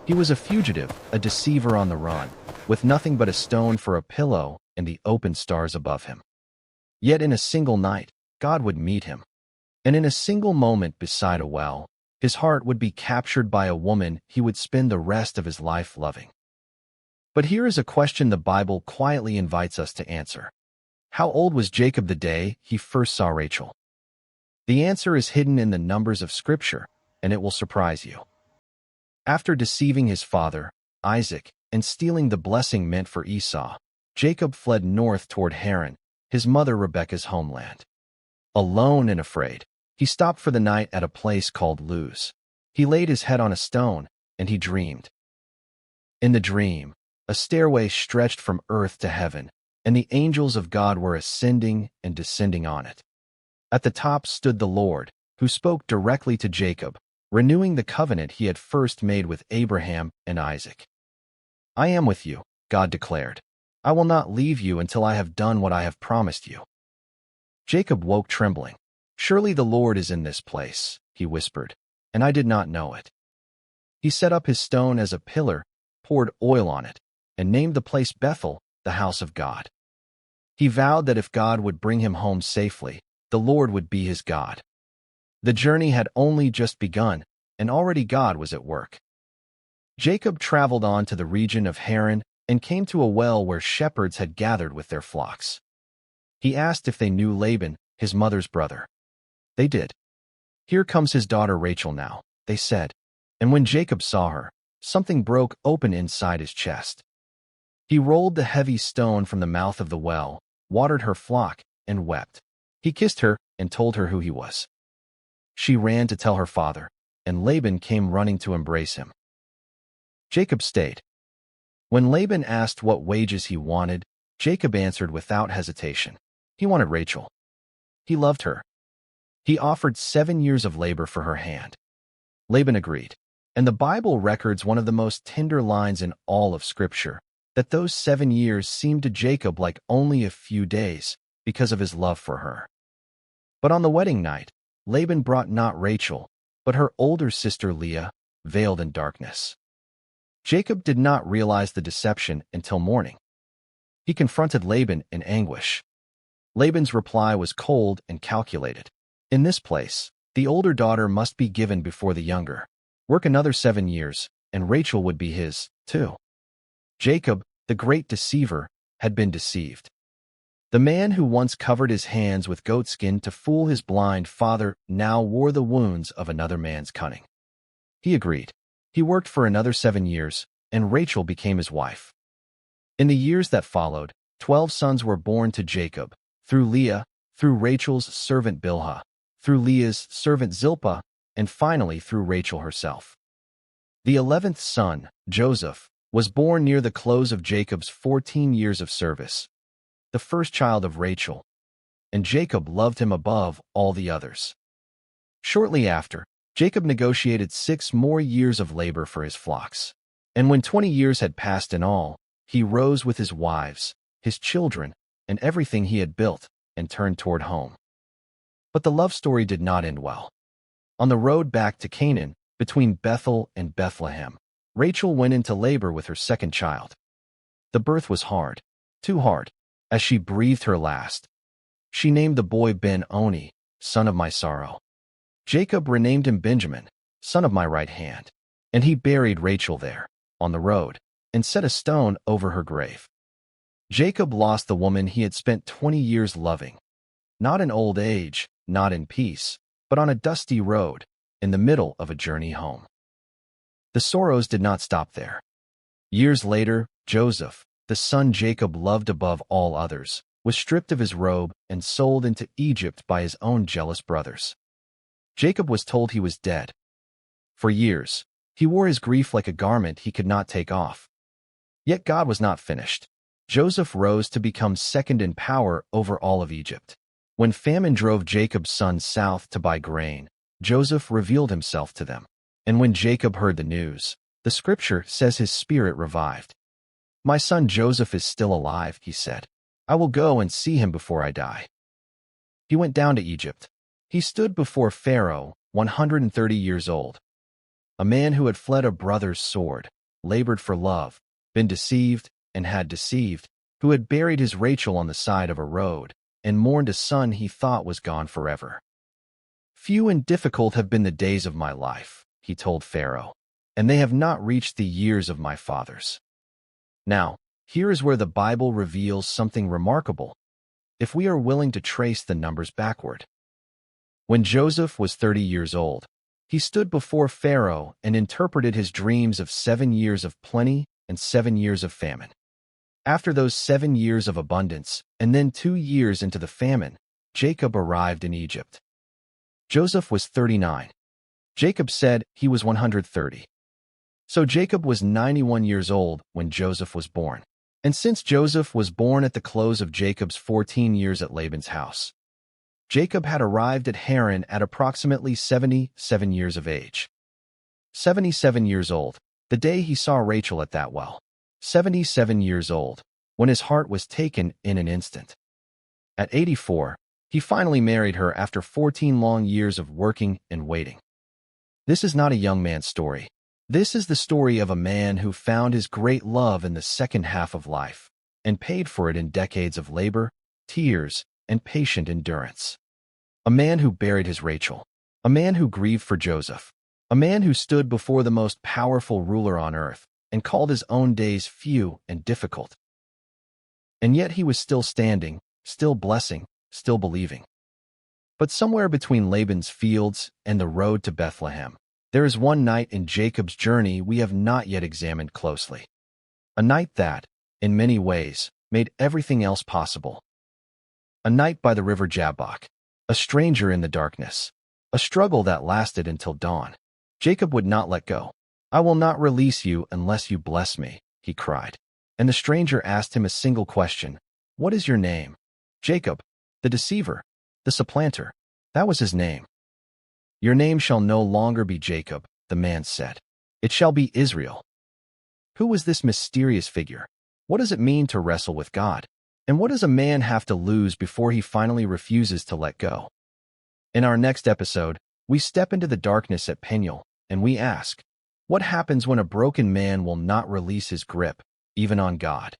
He was a fugitive, a deceiver on the run, with nothing but a stone for a pillow and the open stars above him. Yet in a single night, God would meet him. And in a single moment beside a well, his heart would be captured by a woman he would spend the rest of his life loving. But here is a question the Bible quietly invites us to answer. How old was Jacob the day he first saw Rachel? The answer is hidden in the numbers of Scripture, and it will surprise you. After deceiving his father, Isaac, and stealing the blessing meant for Esau, Jacob fled north toward Haran, his mother Rebekah's homeland. Alone and afraid, he stopped for the night at a place called Luz. He laid his head on a stone, and he dreamed. In the dream, a stairway stretched from earth to heaven, and the angels of God were ascending and descending on it. At the top stood the Lord, who spoke directly to Jacob, renewing the covenant he had first made with Abraham and Isaac. "I am with you," God declared. "I will not leave you until I have done what I have promised you." Jacob woke trembling. "Surely the Lord is in this place," he whispered, "and I did not know it." He set up his stone as a pillar, poured oil on it, and named the place Bethel, the house of God. He vowed that if God would bring him home safely, the Lord would be his God. The journey had only just begun, and already God was at work. Jacob traveled on to the region of Haran and came to a well where shepherds had gathered with their flocks. He asked if they knew Laban, his mother's brother. They did. "Here comes his daughter Rachel now," they said, and when Jacob saw her, something broke open inside his chest. He rolled the heavy stone from the mouth of the well, watered her flock, and wept. He kissed her and told her who he was. She ran to tell her father, and Laban came running to embrace him. Jacob stayed. When Laban asked what wages he wanted, Jacob answered without hesitation. He wanted Rachel. He loved her. He offered 7 years of labor for her hand. Laban agreed, and the Bible records one of the most tender lines in all of Scripture, that those 7 years seemed to Jacob like only a few days because of his love for her. But on the wedding night, Laban brought not Rachel, but her older sister Leah, veiled in darkness. Jacob did not realize the deception until morning. He confronted Laban in anguish. Laban's reply was cold and calculated. "In this place, the older daughter must be given before the younger. Work another 7 years, and Rachel would be his, too." Jacob, the great deceiver, had been deceived. The man who once covered his hands with goatskin to fool his blind father now wore the wounds of another man's cunning. He agreed. He worked for another 7 years, and Rachel became his wife. In the years that followed, 12 sons were born to Jacob, through Leah, through Rachel's servant Bilhah, through Leah's servant Zilpah, and finally through Rachel herself. The 11th son, Joseph, was born near the close of Jacob's 14 years of service, the first child of Rachel, and Jacob loved him above all the others. Shortly after, Jacob negotiated 6 more years of labor for his flocks, and when 20 years had passed in all, he rose with his wives, his children, and everything he had built, and turned toward home. But the love story did not end well. On the road back to Canaan, between Bethel and Bethlehem, Rachel went into labor with her second child. The birth was hard, too hard, as she breathed her last. She named the boy Ben-Oni, son of my sorrow. Jacob renamed him Benjamin, son of my right hand, and he buried Rachel there, on the road, and set a stone over her grave. Jacob lost the woman he had spent 20 years loving, not in old age, not in peace, but on a dusty road, in the middle of a journey home. The sorrows did not stop there. Years later, Joseph, the son Jacob loved above all others, was stripped of his robe and sold into Egypt by his own jealous brothers. Jacob was told he was dead. For years, he wore his grief like a garment he could not take off. Yet God was not finished. Joseph rose to become second in power over all of Egypt. When famine drove Jacob's sons south to buy grain, Joseph revealed himself to them. And when Jacob heard the news, the scripture says his spirit revived. "My son Joseph is still alive," he said. "I will go and see him before I die." He went down to Egypt. He stood before Pharaoh, 130 years old. a man who had fled a brother's sword, labored for love, been deceived, and had deceived, who had buried his Rachel on the side of a road, and mourned a son he thought was gone forever. Few and difficult have been the days of my life, he told Pharaoh, and they have not reached the years of my fathers. Now, here is where the Bible reveals something remarkable, if we are willing to trace the numbers backward. When Joseph was 30 years old, he stood before Pharaoh and interpreted his dreams of 7 years of plenty and 7 years of famine. After those 7 years of abundance, and then 2 years into the famine, Jacob arrived in Egypt. Joseph was 39. Jacob said he was 130. So Jacob was 91 years old when Joseph was born. And since Joseph was born at the close of Jacob's 14 years at Laban's house, Jacob had arrived at Haran at approximately 77 years of age. 77 years old, the day he saw Rachel at that well. 77 years old, when his heart was taken in an instant. At 84, he finally married her after 14 long years of working and waiting. This is not a young man's story. This is the story of a man who found his great love in the second half of life and paid for it in decades of labor, tears, and patient endurance. A man who buried his Rachel. A man who grieved for Joseph. A man who stood before the most powerful ruler on earth and called his own days few and difficult. And yet he was still standing, still blessing, still believing. But somewhere between Laban's fields and the road to Bethlehem, there is one night in Jacob's journey we have not yet examined closely. A night that, in many ways, made everything else possible. A night by the river Jabbok, a stranger in the darkness, a struggle that lasted until dawn. Jacob would not let go. "I will not release you unless you bless me," he cried. And the stranger asked him a single question. "What is your name?" "Jacob, the deceiver, the supplanter." That was his name. "Your name shall no longer be Jacob," the man said. "It shall be Israel." Who was this mysterious figure? What does it mean to wrestle with God? And what does a man have to lose before he finally refuses to let go? In our next episode, we step into the darkness at Peniel, and we ask, what happens when a broken man will not release his grip, even on God?